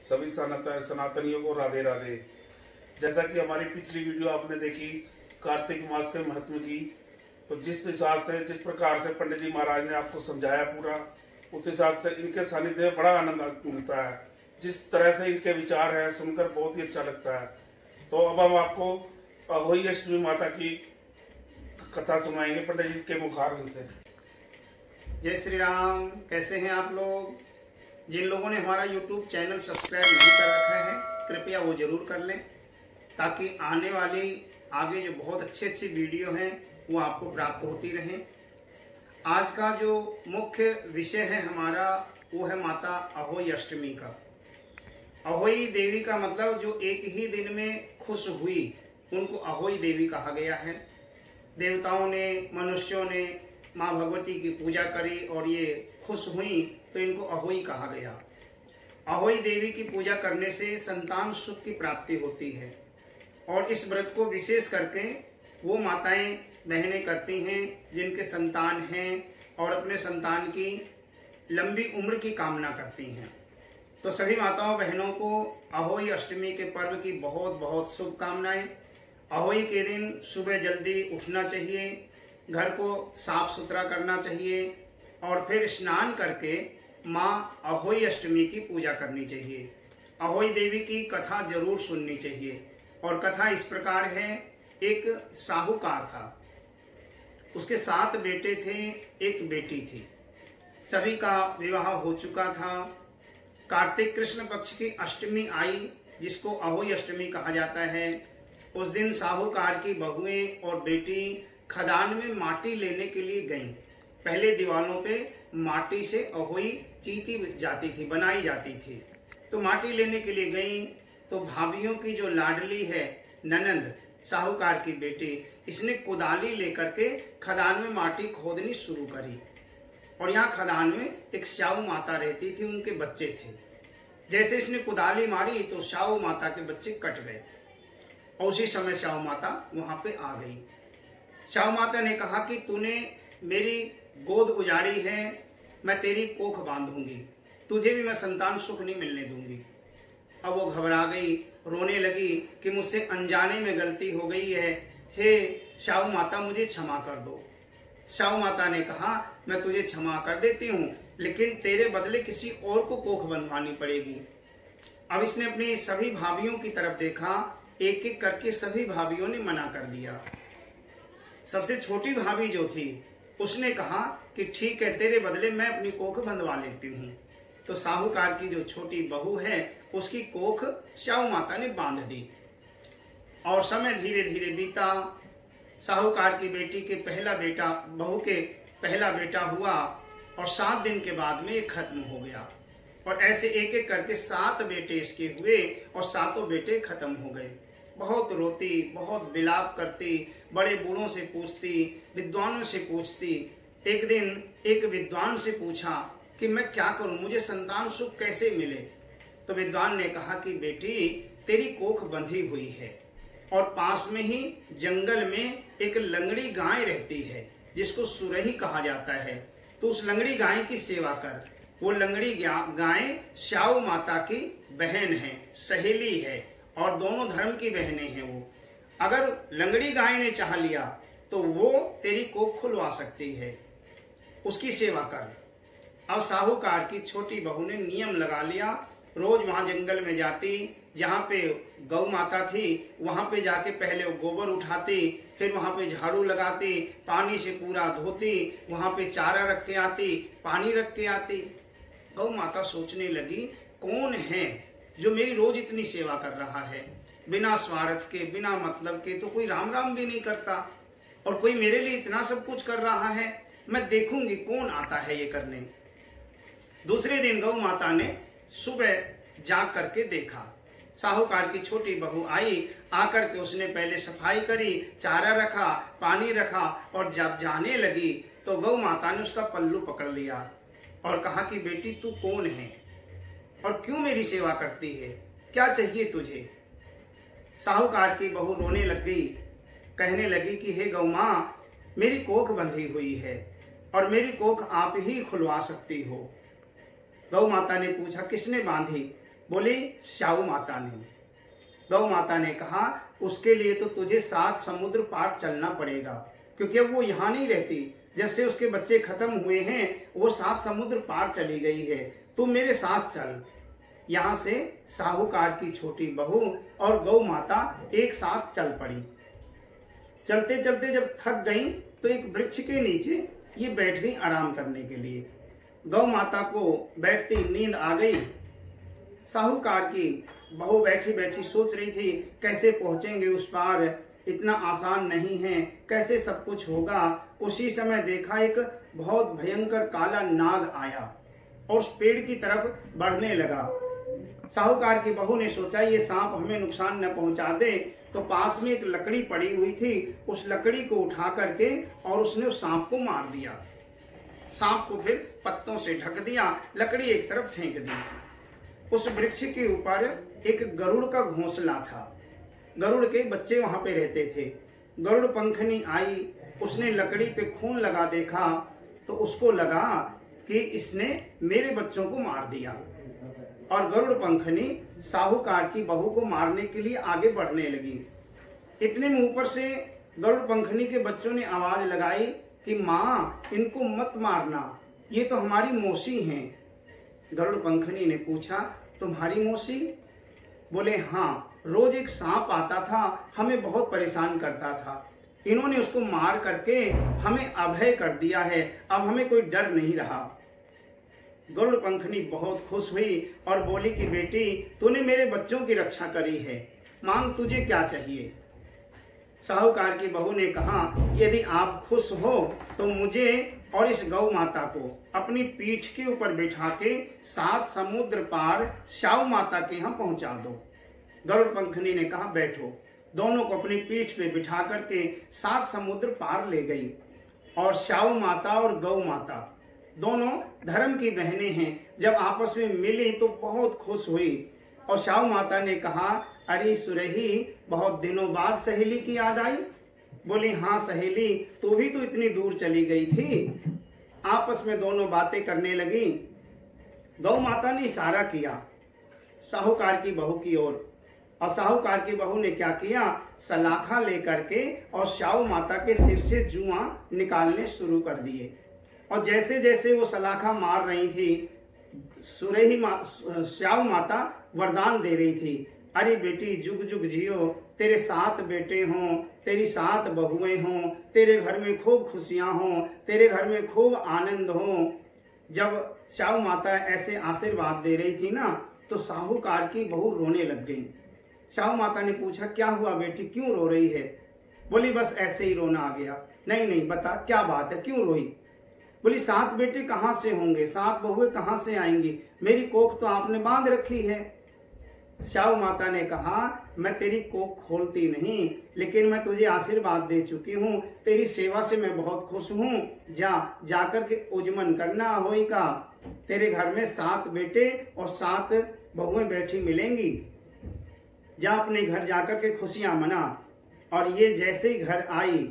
सभी सनातनियों को राधे राधे। जैसा कि हमारी पिछली वीडियो आपने देखी कार्तिक मास के महत्व की, तो जिस हिसाब से जिस प्रकार से पंडित जी महाराज ने आपको समझाया पूरा, उस हिसाब से इनके सानिध्य में बड़ा आनंद मिलता है। जिस तरह से इनके विचार है सुनकर बहुत ही अच्छा लगता है। तो अब हम आपको अहोई अष्टमी माता की कथा सुनाएंगे पंडित जी के मुखारविंद से। जय श्री राम। कैसे हैं आप लोग? जिन लोगों ने हमारा YouTube चैनल सब्सक्राइब नहीं कर रखा है, कृपया वो जरूर कर लें, ताकि आने वाली आगे जो बहुत अच्छी वीडियो हैं वो आपको प्राप्त होती रहें। आज का जो मुख्य विषय है हमारा, वो है माता अहोई अष्टमी का। अहोई देवी का मतलब जो एक ही दिन में खुश हुई, उनको अहोई देवी कहा गया है। देवताओं ने, मनुष्यों ने माँ भगवती की पूजा करी और ये खुश हुई, तो इनको अहोई कहा गया। अहोई देवी की पूजा करने से संतान सुख की प्राप्ति होती है, और इस व्रत को विशेष करके वो माताएं बहनें करती हैं जिनके संतान हैं और अपने संतान की लंबी उम्र की कामना करती हैं। तो सभी माताओं बहनों को अहोई अष्टमी के पर्व की बहुत बहुत शुभकामनाएं। अहोई के दिन सुबह जल्दी उठना चाहिए, घर को साफ सुथरा करना चाहिए और फिर स्नान करके माँ अहोई अष्टमी की पूजा करनी चाहिए। अहोई देवी की कथा जरूर सुननी चाहिए। और कथा इस प्रकार है, एक साहूकार था, उसके 7 बेटे थे, एक बेटी थी। सभी का विवाह हो चुका था। कार्तिक कृष्ण पक्ष की अष्टमी आई, जिसको अहोई अष्टमी कहा जाता है। उस दिन साहूकार की बहुएं और बेटी खदान में माटी लेने के लिए गईं। पहले दीवारों पे माटी से अहोई चीती जाती थी, बनाई जाती थी। तो माटी लेने के लिए गईं, तो भाभीियों की जो लाडली है ननंद, साहूकार की बेटी, इसने कुदाली लेकर के खदान में माटी खोदनी शुरू करी। और यहाँ खदान में एक स्याऊ माता रहती थी, उनके बच्चे थे। जैसे इसने कुदाली मारी तो स्याऊ माता के बच्चे कट गए, और उसी समय स्याऊ माता वहां पे आ गई। स्याऊ माता ने कहा कि तूने मेरी गोद उजाड़ी है, मैं तेरी कोख बांधूंगी, तुझे भी मैं संतान सुख नहीं मिलने दूंगी। अब वो घबरा गई, रोने लगी कि मुझसे अनजाने में गलती हो गई है, हे स्याऊ माता मुझे क्षमा कर दो। स्याऊ माता ने कहा मैं तुझे क्षमा कर देती हूँ, लेकिन तेरे बदले किसी और को कोख बंधवानी पड़ेगी। अब इसने अपनी सभी भाभीियों की तरफ देखा, एक एक करके सभी भाभीियों ने मना कर दिया। सबसे छोटी भाभी जो थी उसने कहा कि ठीक है, तेरे बदले मैं अपनी कोख बंधवा लेती हूँ। तो साहूकार की जो छोटी बहू है उसकी कोख स्याऊ माता ने बांध दी, और समय धीरे धीरे बीता। साहूकार की बेटी के पहला बेटा, बहू के पहला बेटा हुआ, और 7 दिन के बाद में ये खत्म हो गया। और ऐसे एक एक करके 7 बेटे इसके हुए, और 7 बेटे खत्म हो गए। बहुत रोती, बहुत विलाप करती, बड़े बूढ़ों से पूछती, विद्वानों से पूछती। एक दिन एक विद्वान से पूछा कि मैं क्या करूं, मुझे संतान सुख कैसे मिले? तो विद्वान ने कहा कि बेटी तेरी कोख बंधी हुई है, और पास में ही जंगल में एक लंगड़ी गाय रहती है जिसको सुरही कहा जाता है। तो उस लंगड़ी गाय की सेवा कर। वो लंगड़ी गाय स्याऊ माता की बहन है, सहेली है, और दोनों धर्म की बहनें हैं वो। अगर लंगड़ी गाय ने चाह लिया तो वो तेरी कोख खुलवा सकती है, उसकी सेवा कर। अब साहूकार की छोटी बहू ने नियम लगा लिया, रोज वहां जंगल में जाती, जहां पे गौ माता थी वहां पे जाके पहले वो गोबर उठाती, फिर वहां पे झाड़ू लगाती, पानी से पूरा धोती, वहां पे चारा रख के आती, पानी रख के आती। गौ माता सोचने लगी, कौन है जो मेरी रोज इतनी सेवा कर रहा है, बिना स्वार्थ के, बिना मतलब के, तो कोई राम राम भी नहीं करता, और कोई मेरे लिए इतना सब कुछ कर रहा है, मैं देखूंगी कौन आता है ये करने। दूसरे दिन गौ माता ने सुबह जाग करके देखा, साहूकार की छोटी बहू आई, आकर के उसने पहले सफाई करी, चारा रखा, पानी रखा, और जब जाने लगी तो गौ माता ने उसका पल्लू पकड़ लिया और कहा कि बेटी तू कौन है और क्यों मेरी सेवा करती है, क्या चाहिए तुझे? साहूकार की बहू रोने लग गई, कहने लगी कि हे गौ माँ, मेरी कोख बंधी हुई है और मेरी कोख आप ही खुलवा सकती हो। गौ माता ने पूछा किसने बांधी? बोली श्याऊ माता ने। गौ माता ने कहा उसके लिए तो तुझे 7 समुद्र पार चलना पड़ेगा, क्योंकि अब वो यहाँ नहीं रहती। जब से उसके बच्चे खत्म हुए हैं वो 7 समुद्र पार चली गई है। तू मेरे साथ चल। यहाँ से साहूकार की छोटी बहू और गौ माता एक साथ चल पड़ी। चलते चलते जब थक गई तो एक वृक्ष के नीचे ये बैठ गई आराम करने के लिए। गौ माता को बैठती नींद आ गई। साहूकार की बहू बैठी बैठी सोच रही थी कैसे पहुंचेंगे उस पार, इतना आसान नहीं है, कैसे सब कुछ होगा। उसी समय देखा एक बहुत भयंकर काला नाग आया और उस पेड़ की तरफ बढ़ने लगा। साहूकार की बहू ने सोचा ये सांप हमें नुकसान न पहुंचा दे, तो पास में एक लकड़ी पड़ी हुई थी, उस लकड़ी को उठा करके और उसने उस सांप को मार दिया। सांप को फिर पत्तों से ढक दिया, लकड़ी एक तरफ फेंक दी। उस वृक्ष के ऊपर एक गरुड़ का घोंसला था। गरुड़ के बच्चे वहां पे रहते थे। गरुड़ पंखनी आई, उसने लकड़ी पे खून लगा देखा तो उसको लगा कि इसने मेरे बच्चों को मार दिया। और गरुड़ पंखनी साहूकार की बहू को मारने के लिए आगे बढ़ने लगी। इतने में ऊपर से गरुड़ पंखनी के बच्चों ने आवाज लगाई कि माँ इनको मत मारना, ये तो हमारी मौसी हैं। गरुड़ पंखनी ने पूछा तुम्हारी मौसी? बोले हाँ, रोज एक सांप आता था, हमें बहुत परेशान करता था। इन्होंने उसको मार करके हमें अभय कर दिया है, अब हमें कोई डर नहीं रहा। गरुड़ पंखनी बहुत खुश हुई और बोली कि बेटी तूने मेरे बच्चों की रक्षा करी है, मांग तुझे क्या चाहिए। साहूकार की बहू ने कहा यदि आप खुश हो तो मुझे और इस गौ माता को अपनी पीठ के ऊपर बिठा के 7 समुद्र पार श्याऊ माता के यहाँ पहुंचा दो। गरुड़ पंखनी ने कहा बैठो। दोनों को अपनी पीठ पे बिठा करके 7 समुद्र पार ले गई। और श्याऊ माता और गौ माता दोनों धर्म की बहनें हैं, जब आपस में मिली तो बहुत खुश हुई। और श्याऊ माता ने कहा अरे सुरही, बहुत दिनों बाद सहेली की याद आई। बोली हाँ सहेली, तू भी तो इतनी दूर चली गई थी। आपस में दोनों बातें करने लगी। गौ माता ने इशारा किया साहूकार की बहू की ओर, और साहूकार की बहू ने क्या किया, सलाखा लेकर के और श्याऊ माता के सिर से जुआं निकालने शुरू कर दिए। और जैसे जैसे वो सलाखा मार रही थी, श्याऊ माता वरदान दे रही थी, अरे बेटी जुग जुग जियो, तेरे 7 बेटे हों, तेरी 7 बहुएं हों, तेरे घर में खूब खुशियां हों, तेरे घर में खूब आनंद हो। जब श्याऊ माता ऐसे आशीर्वाद दे रही थी ना, तो साहूकार की बहू रोने लग गई। श्याऊ माता ने पूछा क्या हुआ बेटी, क्यों रो रही है? बोली बस ऐसे ही रोना आ गया। नहीं नहीं बता क्या बात है, क्यों रोई? बोली 7 बेटे कहाँ से होंगे, 7 बहुएं कहाँ से आएंगी, मेरी कोख तो आपने बांध रखी है। श्याऊ माता ने कहा मैं तेरी कोख खोलती नहीं, लेकिन मैं तुझे आशीर्वाद दे चुकी हूँ, तेरी सेवा से मैं बहुत खुश हूँ। जाकर के उजमन करना होई का, तेरे घर में 7 बेटे और 7 बहुएं बैठी मिलेंगी। जा अपने घर जाकर के खुशियां मना। और ये जैसे ही घर आई,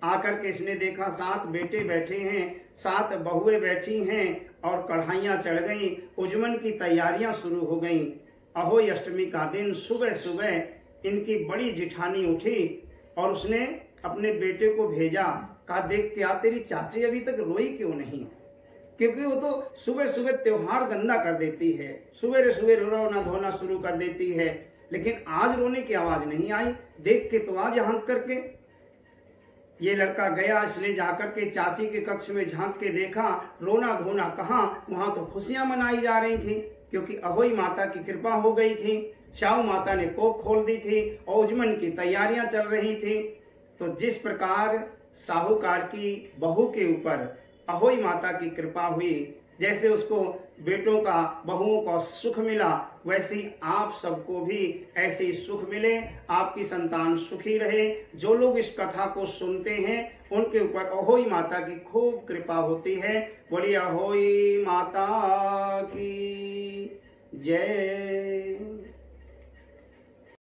आकर के इसने देखा 7 बेटे बैठे हैं, 7 बहुएं बैठी हैं और कढ़ाइयाँ चढ़ गईं, उजमन की तैयारियां शुरू हो गईं। अहोई अष्टमी का दिन सुबह सुबह इनकी बड़ी जिठानी उठी और उसने अपने बेटे को भेजा, कहा देख क्या तेरी चाची अभी तक रोई क्यों नहीं, क्योंकि वो तो सुबह सुबह त्योहार गंदा कर देती है, सुबह सुबह रोना धोना शुरू कर देती है, लेकिन आज रोने की आवाज नहीं आई, देख के तो आज झांक करके। ये लड़का गया, इसने जाकर के चाची के कक्ष में झांक के देखा, रोना धोना कहाँ, वहां तो खुशियां मनाई जा रही थी, क्योंकि अहोई माता की कृपा हो गई थी। श्याऊ माता ने कोख खोल दी थी और उजमन की तैयारियां चल रही थी। तो जिस प्रकार साहूकार की बहू के ऊपर अहोई माता की कृपा हुई, जैसे उसको बेटों का बहुओं का सुख मिला, वैसे ही आप सबको भी ऐसे ही सुख मिले, आपकी संतान सुखी रहे। जो लोग इस कथा को सुनते हैं उनके ऊपर अहोई माता की खूब कृपा होती है। बोलिए अहोई माता की जय।